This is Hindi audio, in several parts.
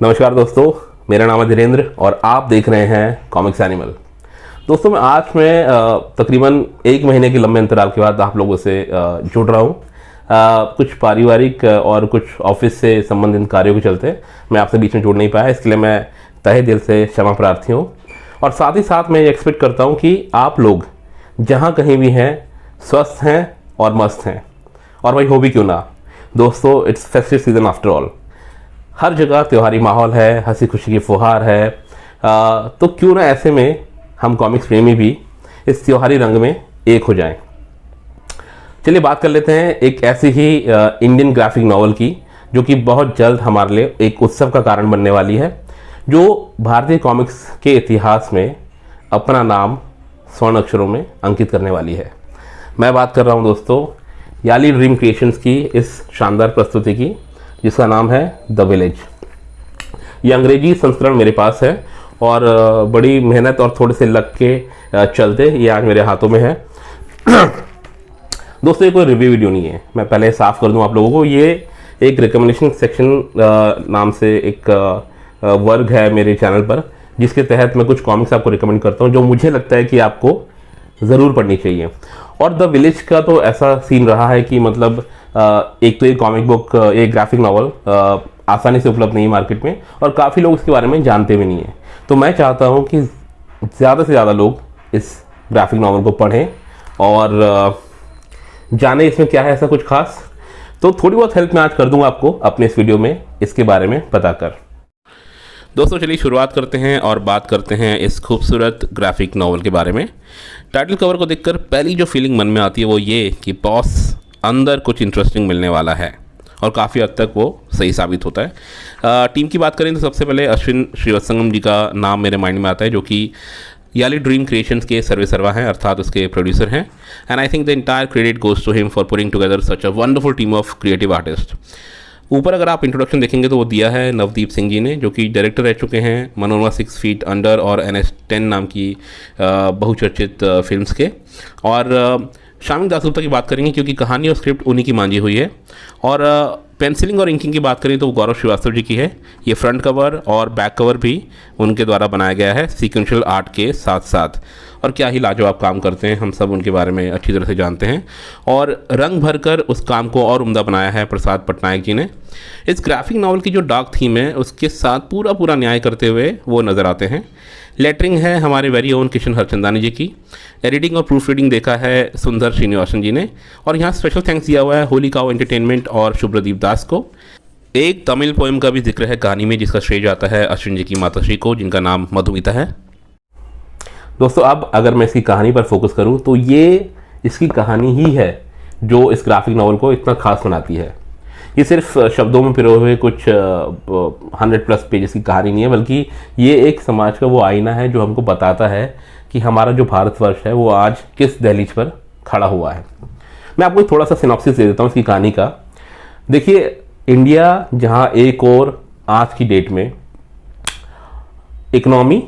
नमस्कार दोस्तों, मेरा नाम है धीरेन्द्र और आप देख रहे हैं कॉमिक्स एनिमल। दोस्तों मैं तकरीबन 1 महीने के लंबे अंतराल के बाद आप लोगों से जुड़ रहा हूँ। कुछ पारिवारिक और कुछ ऑफिस से संबंधित कार्यों के चलते मैं आपसे बीच में जुड़ नहीं पाया, इसके लिए मैं तहे दिल से क्षमा प्रार्थी हूँ। और साथ ही साथ मैं ये एक्सपेक्ट करता हूँ कि आप लोग जहाँ कहीं भी हैं स्वस्थ हैं और मस्त हैं, और भाई हो भी क्यों ना। दोस्तों, it's festive season after all, हर जगह त्योहारी माहौल है, हंसी खुशी की फुहार है। तो क्यों ना ऐसे में हम कॉमिक्स प्रेमी भी इस त्योहारी रंग में एक हो जाएं। चलिए बात कर लेते हैं एक ऐसी ही इंडियन ग्राफिक नॉवल की, जो कि बहुत जल्द हमारे लिए एक उत्सव का कारण बनने वाली है, जो भारतीय कॉमिक्स के इतिहास में अपना नाम स्वर्ण अक्षरों में अंकित करने वाली है। मैं बात कर रहा हूं दोस्तों याली ड्रीम क्रिएशंस की इस शानदार प्रस्तुति की, जिसका नाम है द विलेज। ये अंग्रेजी संस्करण मेरे पास है और बड़ी मेहनत और थोड़े से लग के चलते ये आज मेरे हाथों में है। दोस्तों, ये कोई रिव्यू वीडियो नहीं है, मैं पहले साफ कर दूं आप लोगों को। ये एक रिकमेंडेशन सेक्शन नाम से एक वर्ग है मेरे चैनल पर, जिसके तहत मैं कुछ कॉमिक्स आपको रिकमेंड करता हूं जो मुझे लगता है कि आपको ज़रूर पढ़नी चाहिए। और द विलेज का तो ऐसा सीन रहा है कि मतलब एक तो ये कॉमिक बुक, एक ग्राफिक नॉवल आसानी से उपलब्ध नहीं है मार्केट में, और काफ़ी लोग इसके बारे में जानते भी नहीं हैं। तो मैं चाहता हूँ कि ज़्यादा से ज़्यादा लोग इस ग्राफिक नॉवल को पढ़ें और जाने इसमें क्या है ऐसा कुछ खास। तो थोड़ी बहुत हेल्प मैं आज कर दूंगा आपको अपने इस वीडियो में इसके बारे में बताकर। दोस्तों, चलिए शुरुआत करते हैं और बात करते हैं इस खूबसूरत ग्राफिक नॉवल के बारे में। टाइटल कवर को देखकर पहली जो फीलिंग मन में आती है वो ये कि बॉस अंदर कुछ इंटरेस्टिंग मिलने वाला है, और काफ़ी हद तक वो सही साबित होता है। टीम की बात करें तो सबसे पहले अश्विन श्रीवत्संगम जी का नाम मेरे माइंड में आता है, जो कि याली ड्रीम क्रिएशंस के सर्वे सर्वा हैं, अर्थात उसके प्रोड्यूसर हैं। And I think the entire credit goes to him for putting together such a wonderful team of creative artist. ऊपर अगर आप इंट्रोडक्शन देखेंगे तो वो दिया है नवदीप सिंह जी ने, जो कि डायरेक्टर रह चुके हैं मनोरमा 6 फीट अंडर और NS10 नाम की बहुचर्चित फिल्म्स के। और शामिल दासगुप्ता की बात करेंगे क्योंकि कहानी और स्क्रिप्ट उन्हीं की मांझी हुई है। और पेंसिलिंग और इंकिंग की बात करें तो गौरव श्रीवास्तव जी की है। ये फ्रंट कवर और बैक कवर भी उनके द्वारा बनाया गया है सीक्वेंशियल आर्ट के साथ साथ, और क्या ही लाजवाब काम करते हैं, हम सब उनके बारे में अच्छी तरह से जानते हैं। और रंग भरकर उस काम को और उम्दा बनाया है प्रसाद पटनायक जी ने। इस ग्राफिक नॉवल की जो डार्क थीम है उसके साथ पूरा न्याय करते हुए वो नज़र आते हैं। लेटरिंग है हमारे वेरी ओन किशन हरचंदानी जी की। एडिटिंग और प्रूफ रीडिंग देखा है सुंदर श्रीनिवासन जी ने। और यहाँ स्पेशल थैंक्स दिया हुआ है होली काउ एंटरटेनमेंट और शुभ्रदीप दास को। एक तमिल पोएम का भी जिक्र है कहानी में, जिसका श्रेय जाता है अश्विन जी की माताश्री को, जिनका नाम मधुमिता है। दोस्तों, अब अगर मैं इसकी कहानी पर फोकस करूं तो ये इसकी कहानी ही है जो इस ग्राफिक नॉवल को इतना खास बनाती है। ये सिर्फ शब्दों में पिरोए हुए कुछ 100+ पेजेस की कहानी नहीं है, बल्कि ये एक समाज का वो आईना है जो हमको बताता है कि हमारा जो भारतवर्ष है वो आज किस दहलीज पर खड़ा हुआ है। मैं आपको थोड़ा सा सिनॉप्सिस दे देता हूँ इसकी कहानी का। देखिए, इंडिया जहाँ एक और आज की डेट में इकोनॉमी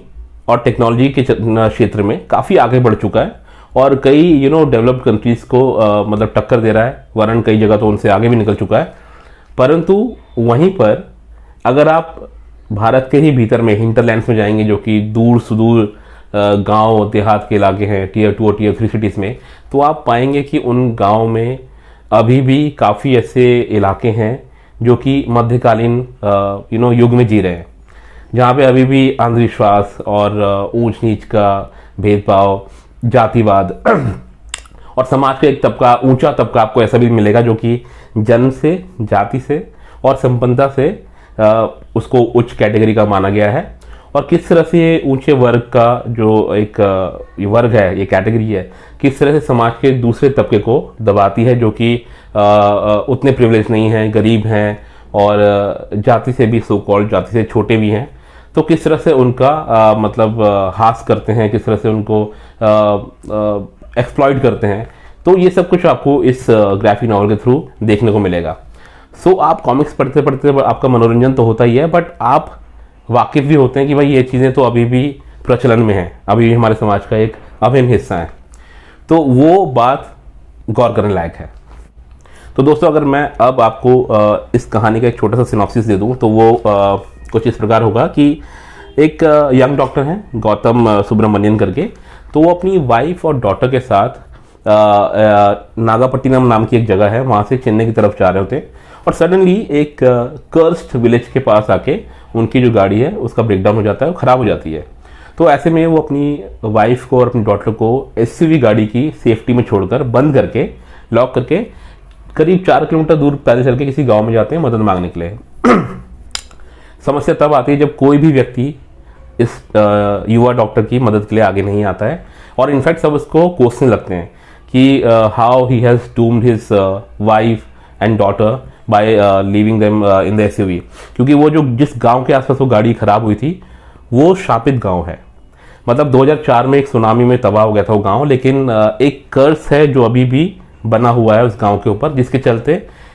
और टेक्नोलॉजी के क्षेत्र में काफ़ी आगे बढ़ चुका है और कई डेवलप्ड कंट्रीज़ को मतलब टक्कर दे रहा है, वरन कई जगह तो उनसे आगे भी निकल चुका है। परंतु वहीं पर अगर आप भारत के ही भीतर में हिंटरलैंड्स में जाएंगे, जो कि दूर सुदूर गांव देहात के इलाके हैं, Tier 2 और Tier 3 सिटीज़ में, तो आप पाएंगे कि उन गांव में अभी भी काफ़ी ऐसे इलाके हैं जो कि मध्यकालीन युग में जी रहे हैं, जहाँ पे अभी भी अंधविश्वास और ऊंच नीच का भेदभाव, जातिवाद और समाज का एक तबका, ऊंचा तबका आपको ऐसा भी मिलेगा जो कि जन्म से, जाति से और संपन्नता से उसको उच्च कैटेगरी का माना गया है। और किस तरह से ये ऊंचे वर्ग का जो एक ये वर्ग है, ये कैटेगरी है, किस तरह से समाज के दूसरे तबके को दबाती है, जो कि उतने प्रिविलेज नहीं हैं, गरीब हैं और जाति से भी, सो कॉल्ड जाति से छोटे भी हैं। तो किस तरह से उनका मतलब हास करते हैं, किस तरह से उनको एक्सप्लॉइट करते हैं। तो ये सब कुछ आपको इस ग्राफिक नॉवल के थ्रू देखने को मिलेगा। सो आप कॉमिक्स पढ़ते पढ़ते आपका मनोरंजन तो होता ही है, बट आप वाकिफ भी होते हैं कि भाई ये चीज़ें तो अभी भी प्रचलन में हैं, अभी भी हमारे समाज का एक अभिन्न हिस्सा है। तो वो बात गौर करने लायक है। तो दोस्तों, अगर मैं अब आपको इस कहानी का एक छोटा सा सिनॉप्सिस दे दूं तो वो कुछ इस प्रकार होगा कि एक यंग डॉक्टर हैं गौतम सुब्रमण्यन करके, तो वो अपनी वाइफ और डॉटर के साथ नागापट्टिनम नाम की एक जगह है, वहाँ से चेन्नई की तरफ जा रहे होते हैं और सडनली एक कर्स्ट विलेज के पास आके उनकी जो गाड़ी है उसका ब्रेकडाउन हो जाता है, ख़राब हो जाती है। तो ऐसे में वो अपनी वाइफ को और अपनी डॉटर को एसयूवी गाड़ी की सेफ्टी में छोड़कर, बंद करके, लॉक करके करीब 4 किलोमीटर दूर पैदल चल के किसी गांव में जाते हैं मदद मांगने के लिए। समस्या तब आती है जब कोई भी व्यक्ति इस युवा डॉक्टर की मदद के लिए आगे नहीं आता है और इनफैक्ट सब उसको कोसने लगते हैं कि how he has doomed his wife and daughter by leaving them in the SUV, क्योंकि वो जो जिस गांव के आसपास वो गाड़ी खराब हुई थी वो शापित गांव है। मतलब 2004 में एक सुनामी में तबाह हो गया था वो गांव, लेकिन एक कर्स है जो अभी भी बना हुआ है उस गांव के ऊपर, जिसके चलते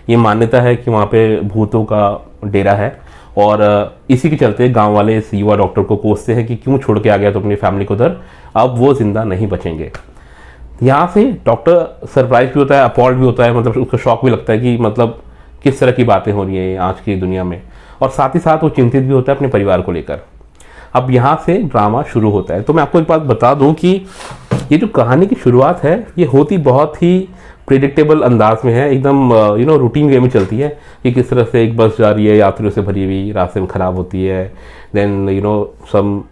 ये मान्यता है कि वहाँ पे भूतों का डेरा है और इसी के चलते गांव वाले इस युवा डॉक्टर को कोसते हैं कि क्यों छोड़ के आ गया तो अपनी फैमिली को उधर, अब वो जिंदा नहीं बचेंगे। यहाँ से डॉक्टर सरप्राइज भी होता है, अपॉल्ड भी होता है, मतलब उसको शॉक भी लगता है कि मतलब किस तरह की बातें हो रही हैं आज की दुनिया में, और साथ ही साथ वो चिंतित भी होता है अपने परिवार को लेकर। अब यहाँ से ड्रामा शुरू होता है। तो मैं आपको एक बात बता दूं कि ये जो कहानी की शुरुआत है ये होती बहुत ही प्रिडिक्टेबल अंदाज में है, एकदम रूटीन वे में चलती है कि किस तरह से एक बस जा रही है यात्रियों से भरी हुई, रास्ते में ख़राब होती है, then some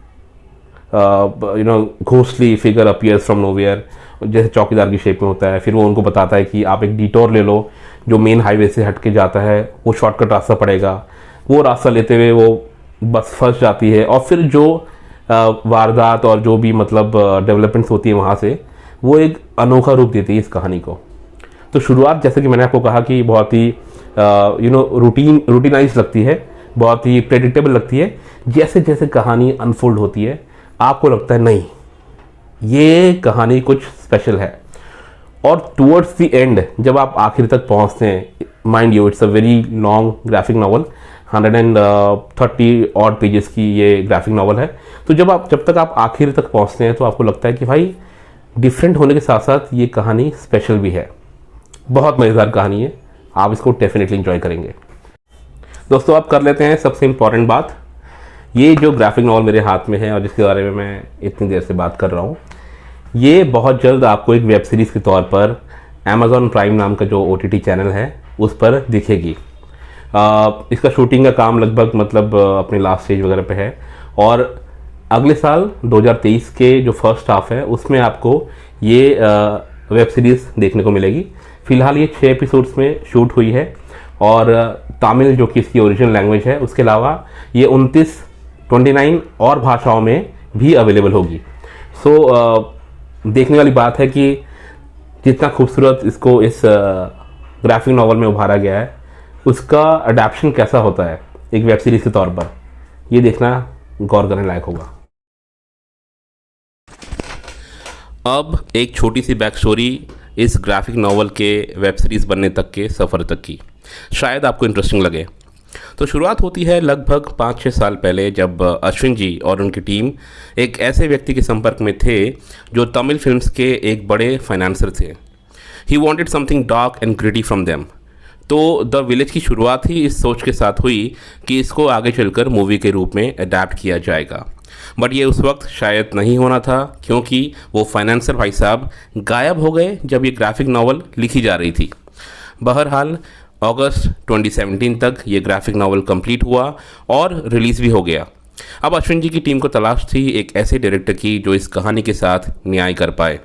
ghostly figure appears from nowhere, जैसे चौकीदार की शेप में होता है। फिर वो उनको बताता है कि आप एक डिटोर ले लो जो मेन हाईवे से हट के जाता है, वो शॉर्टकट रास्ता पड़ेगा। वो रास्ता लेते हुए वो बस फंस जाती है और फिर जो वारदात और जो भी मतलब डेवलपमेंट्स होती है वहाँ से, वो एक अनोखा रूप देती है इस कहानी को। तो शुरुआत जैसे कि मैंने आपको कहा कि बहुत ही रूटीनाइज लगती है, बहुत ही प्रेडिक्टेबल लगती है। जैसे जैसे कहानी अनफोल्ड होती है आपको लगता है नहीं ये कहानी कुछ स्पेशल है, और टुवर्ड्स द एंड जब आप आखिर तक पहुंचते हैं, mind you it's a very long graphic novel, 130 odd pages की ये ग्राफिक नॉवल है। तो जब तक आप आखिर तक पहुंचते हैं तो आपको लगता है कि भाई डिफरेंट होने के साथ साथ ये कहानी स्पेशल भी है। बहुत मज़ेदार कहानी है, आप इसको डेफिनेटली एंजॉय करेंगे। दोस्तों आप कर लेते हैं सबसे इम्पॉर्टेंट बात, ये जो ग्राफिक नॉवल मेरे हाथ में है और जिसके बारे में मैं इतनी देर से बात कर रहा हूँ, ये बहुत जल्द आपको एक वेब सीरीज़ के तौर पर Amazon प्राइम नाम का जो OTT चैनल है उस पर दिखेगी। इसका शूटिंग का काम लगभग मतलब अपने लास्ट स्टेज वगैरह पे है, और अगले साल 2023 के जो फर्स्ट हाफ है उसमें आपको ये वेब सीरीज़ देखने को मिलेगी। फिलहाल ये 6 एपिसोड्स में शूट हुई है और तमिल जो कि इसकी ओरिजिनल लैंग्वेज है, उसके अलावा ये 29 और भाषाओं में भी अवेलेबल होगी। सो देखने वाली बात है कि जितना खूबसूरत इसको इस ग्राफिक नॉवल में उभारा गया है उसका अडेप्शन कैसा होता है एक वेब सीरीज़ के तौर पर, ये देखना गौर करने लायक होगा। अब एक छोटी सी बैक स्टोरी इस ग्राफिक नॉवल के वेब सीरीज़ बनने तक के सफ़र तक की, शायद आपको इंटरेस्टिंग लगे। तो शुरुआत होती है लगभग 5-6 साल पहले, जब अश्विन जी और उनकी टीम एक ऐसे व्यक्ति के संपर्क में थे जो तमिल फिल्म्स के एक बड़े फाइनेंसर थे। He wanted something dark and gritty from them. तो द विलेज की शुरुआत ही इस सोच के साथ हुई कि इसको आगे चलकर मूवी के रूप में अडैप्ट किया जाएगा, बट ये उस वक्त शायद नहीं होना था क्योंकि वो फाइनेंसर भाई साहब गायब हो गए जब ये ग्राफिक नॉवल लिखी जा रही थी। बहरहाल अगस्त 2017 तक ये ग्राफिक नॉवल कंप्लीट हुआ और रिलीज़ भी हो गया। अब अश्विन जी की टीम को तलाश थी एक ऐसे डायरेक्टर की जो इस कहानी के साथ न्याय कर पाए।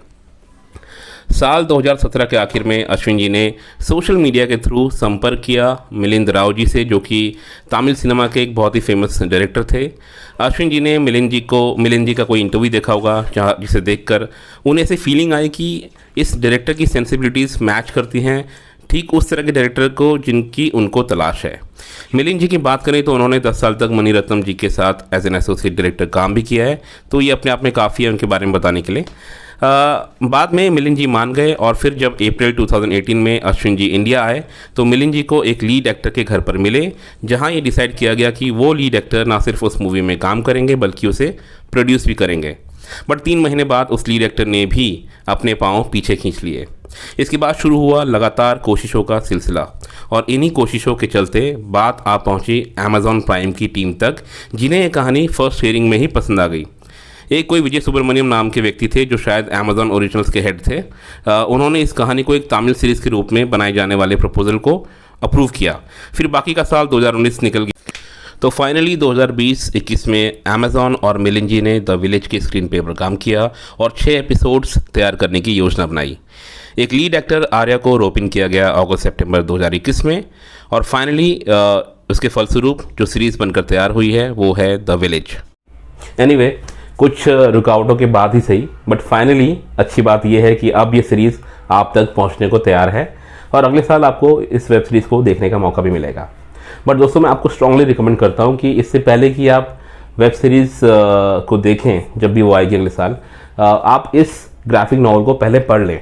साल 2017 के आखिर में अश्विन जी ने सोशल मीडिया के थ्रू संपर्क किया मिलिंद राव जी से, जो कि तमिल सिनेमा के एक बहुत ही फेमस डायरेक्टर थे। अश्विन जी ने मिलिंद जी का कोई इंटरव्यू देखा होगा जिसे देखकर उन्हें ऐसी फीलिंग आई कि इस डायरेक्टर की सेंसिबिलिटीज़ मैच करती हैं ठीक उस तरह के डायरेक्टर को जिनकी उनको तलाश है। मिलिंद जी की बात करें तो उन्होंने 10 साल तक मणिरत्नम जी के साथ एज एन एसोसिएट डायरेक्टर काम भी किया है, तो ये अपने आप में काफ़ी है उनके बारे में बताने के लिए। बाद में मिलिंद जी मान गए और फिर जब अप्रैल 2018 में अश्विन जी इंडिया आए तो मिलिंद जी को एक लीड एक्टर के घर पर मिले, जहां ये डिसाइड किया गया कि वो लीड एक्टर ना सिर्फ उस मूवी में काम करेंगे बल्कि उसे प्रोड्यूस भी करेंगे। बट 3 महीने बाद उस लीड एक्टर ने भी अपने पांव पीछे खींच लिए। इसके बाद शुरू हुआ लगातार कोशिशों का सिलसिला और इन्हीं कोशिशों के चलते बात आ पहुंची अमेज़ॉन प्राइम की टीम तक, जिन्हें ये कहानी फर्स्ट हेयरिंग में ही पसंद आ गई। एक कोई विजय सुब्रमण्यम नाम के व्यक्ति थे जो शायद अमेज़ॉन ओरिजिनल्स के हेड थे। उन्होंने इस कहानी को एक तमिल सीरीज़ के रूप में बनाए जाने वाले प्रपोजल को अप्रूव किया। फिर बाकी का साल 2019 निकल गया तो फाइनली 2020-21 में अमेज़ॉन और मिलिंजी ने द विलेज के स्क्रीन पे पर काम किया और 6 एपिसोड्स तैयार करने की योजना बनाई। एक लीड एक्टर आर्या को रोप इन किया गया अगस्त-सितंबर 2021 में और फाइनली उसके फलस्वरूप जो सीरीज़ बनकर तैयार हुई है वो है द विलेज। एनीवे, कुछ रुकावटों के बाद ही सही, बट फाइनली अच्छी बात यह है कि अब ये सीरीज़ आप तक पहुंचने को तैयार है और अगले साल आपको इस वेब सीरीज़ को देखने का मौका भी मिलेगा। बट दोस्तों, मैं आपको स्ट्रांगली रिकमेंड करता हूं कि इससे पहले कि आप वेब सीरीज़ को देखें जब भी वो आएगी अगले साल, आप इस ग्राफिक नॉवल को पहले पढ़ लें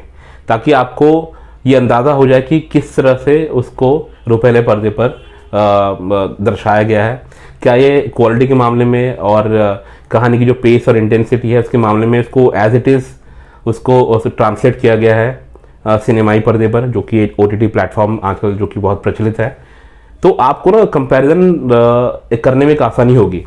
ताकि आपको ये अंदाज़ा हो जाए कि किस तरह से उसको रुपहले पर्दे पर दर्शाया गया है। क्या ये क्वालिटी के मामले में और कहानी की जो पेस और इंटेंसिटी है उसके मामले में उसको एज इट इज़ उसको ट्रांसलेट किया गया है सिनेमाई पर्दे पर, जो कि एक OTT प्लेटफॉर्म आजकल जो कि बहुत प्रचलित है। तो आपको ना कंपैरिजन करने में एक आसानी होगी।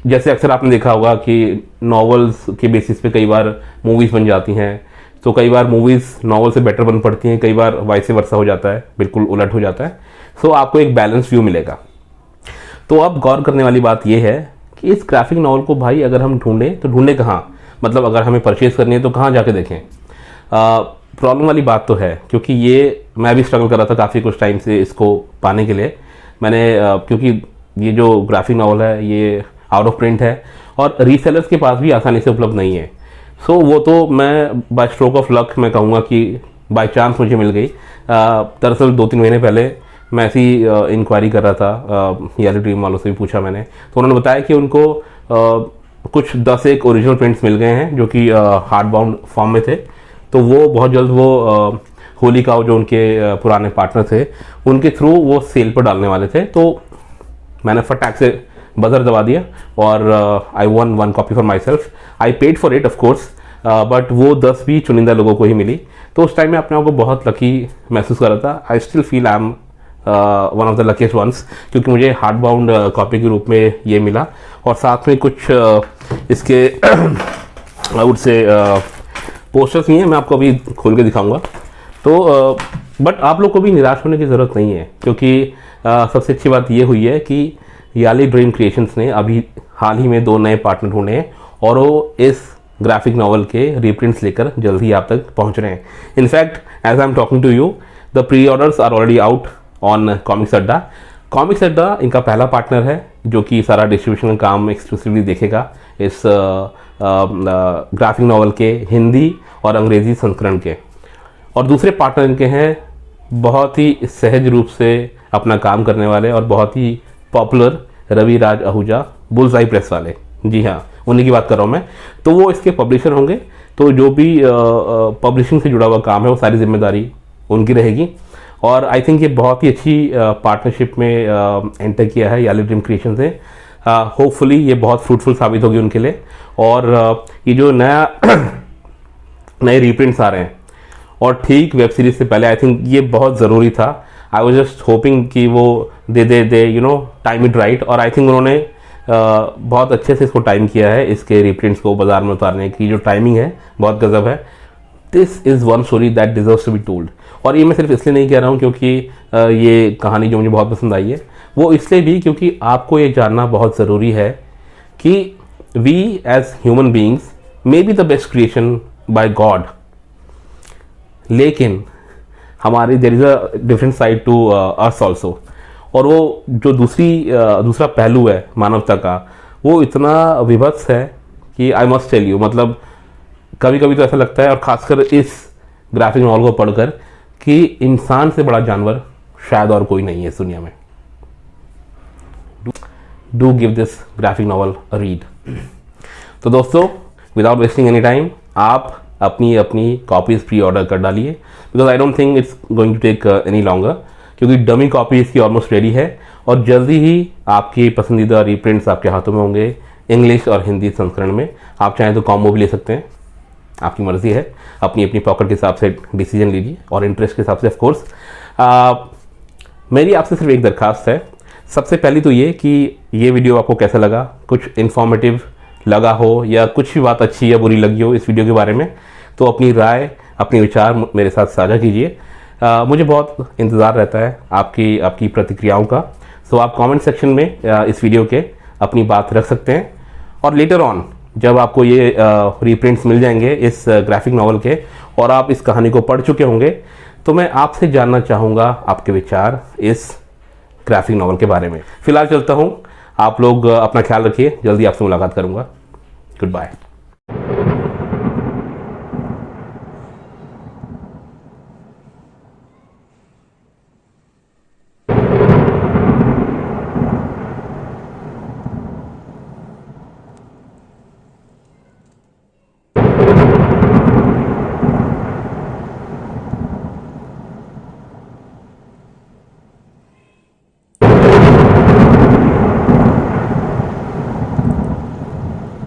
जैसे अक्सर आपने देखा होगा कि नॉवेल्स के बेसिस पे कई बार मूवीज़ बन जाती हैं, तो कई बार मूवीज़ नॉवल से बेटर बन पड़ती हैं, कई बार वाइस वर्सा हो जाता है, बिल्कुल उलट हो जाता है। सो आपको एक बैलेंस व्यू मिलेगा। तो अब गौर करने वाली बात यह है कि इस ग्राफिक नॉवल को भाई अगर हम ढूंढें तो ढूंढें कहाँ, मतलब अगर हमें परचेज़ करनी है तो कहाँ जाके देखें। प्रॉब्लम वाली बात तो है, क्योंकि ये मैं भी स्ट्रगल कर रहा था काफ़ी कुछ टाइम से इसको पाने के लिए। मैंने क्योंकि ये जो ग्राफिक नॉवल है ये आउट ऑफ प्रिंट है और रीसेलर्स के पास भी आसानी से उपलब्ध नहीं है। सो वो तो मैं बाय स्ट्रोक ऑफ लक मैं कहूँगा कि बाय चांस मुझे मिल गई। दरअसल 2-3 महीने पहले मैं ऐसी इंक्वायरी कर रहा था, याली ड्रीम वालों से भी पूछा मैंने, तो उन्होंने बताया कि उनको कुछ 10-1 ओरिजिनल प्रिंट्स मिल गए हैं जो कि हार्ड बाउंड फॉर्म में थे। तो वो बहुत जल्द वो होली का जो उनके पुराने पार्टनर थे उनके थ्रू वो सेल पर डालने वाले थे। तो मैंने फटाक से बजर दबा दिया और I won 1 copy for myself. I paid for it of course, but वो 10 भी चुनिंदा लोगों को ही मिली। तो उस टाइम में अपने आप को बहुत लकी महसूस कर रहा था। I still feel I am one of the luckiest ones, क्योंकि मुझे हार्ड बाउंड कॉपी के रूप में ये मिला और साथ में कुछ इसके आई वुड से पोस्टर्स नहीं है, मैं आपको अभी खोल के दिखाऊंगा। तो बट आप लोग को भी निराश होने की ज़रूरत नहीं है, क्योंकि सबसे अच्छी बात ये हुई है कि याली ड्रीम क्रिएशंस ने अभी हाल ही में 2 नए पार्टनर ढूंढे हैं और वो इस ग्राफिक नॉवल के रीप्रिंट्स लेकर जल्द ही आप तक पहुंच रहे हैं। In fact as I am talking to you, the pre orders are already out on Comics Adda. Comics Adda इनका पहला पार्टनर है जो कि सारा डिस्ट्रीब्यूशन का काम एक्सक्लूसिवली देखेगा इस ग्राफिक नॉवल के हिंदी और अंग्रेजी संस्करण के। और दूसरे पार्टनर इनके हैं बहुत ही सहज रूप से अपना काम करने वाले और बहुत ही popular Ravi Raj Ahuja, bullseye press वाले। जी हाँ, उन्हीं की बात कर रहा हूँ मैं। तो वो इसके पब्लिशर होंगे, तो जो भी पब्लिशिंग से जुड़ा हुआ काम है वो सारी जिम्मेदारी उनकी रहेगी। और आई थिंक ये बहुत ही अच्छी पार्टनरशिप में एंटर किया है याली ड्रीम क्रिएशन से। होपफुली ये बहुत फ्रूटफुल साबित होगी उनके लिए। और ये जो नए रीप्रिंट्स आ रहे हैं और ठीक वेब सीरीज से पहले, आई थिंक ये बहुत ज़रूरी था। आई वाज जस्ट होपिंग कि वो they you know time it right. और आई थिंक उन्होंने बहुत अच्छे से इसको टाइम किया है, इसके रीप्रिंट्स को बाजार में उतारने की जो टाइमिंग है बहुत गजब है। This is one story that deserves to be told. और ये मैं सिर्फ इसलिए नहीं कह रहा हूँ क्योंकि ये कहानी जो मुझे बहुत पसंद आई है, वो इसलिए भी क्योंकि आपको ये जानना बहुत ज़रूरी है कि we as human beings may be the best creation by God, लेकिन हमारी there is a different side to earth also. और वो जो दूसरा पहलू है मानवता का, वो इतना विभत्स है कि आई मस्ट टेल यू, मतलब कभी कभी तो ऐसा लगता है, और खासकर इस ग्राफिक नॉवल को पढ़कर, कि इंसान से बड़ा जानवर शायद और कोई नहीं है इस दुनिया में। Do give this graphic novel a read. तो दोस्तों, विदाउट वेस्टिंग एनी टाइम, आप अपनी कॉपीज प्री ऑर्डर कर डालिए, because I don't think it's going to take any longer, क्योंकि डमी कॉपी इसकी ऑलमोस्ट रेडी है और जल्दी ही आपकी पसंदीदा रीप्रिंट्स आपके हाथों में होंगे इंग्लिश और हिंदी संस्करण में। आप चाहें तो कॉम्बो भी ले सकते हैं, आपकी मर्ज़ी है, अपनी अपनी पॉकेट के हिसाब से डिसीजन लीजिए और इंटरेस्ट के हिसाब से। ऑफ कोर्स मेरी आपसे सिर्फ एक दरख्वास्त है। सबसे पहली तो ये कि ये वीडियो आपको कैसा लगा, कुछ इन्फॉर्मेटिव लगा हो या कुछ भी बात अच्छी या बुरी लगी हो इस वीडियो के बारे में, तो अपनी राय, अपने विचार मेरे साथ साझा कीजिए। मुझे बहुत इंतज़ार रहता है आपकी प्रतिक्रियाओं का। सो आप कमेंट सेक्शन में इस वीडियो के अपनी बात रख सकते हैं, और लेटर ऑन जब आपको ये रीप्रिंट्स मिल जाएंगे इस ग्राफिक नॉवल के और आप इस कहानी को पढ़ चुके होंगे, तो मैं आपसे जानना चाहूँगा आपके विचार इस ग्राफिक नॉवल के बारे में। फिलहाल चलता हूँ, आप लोग अपना ख्याल रखिए, जल्दी आपसे मुलाकात करूँगा। Good bye.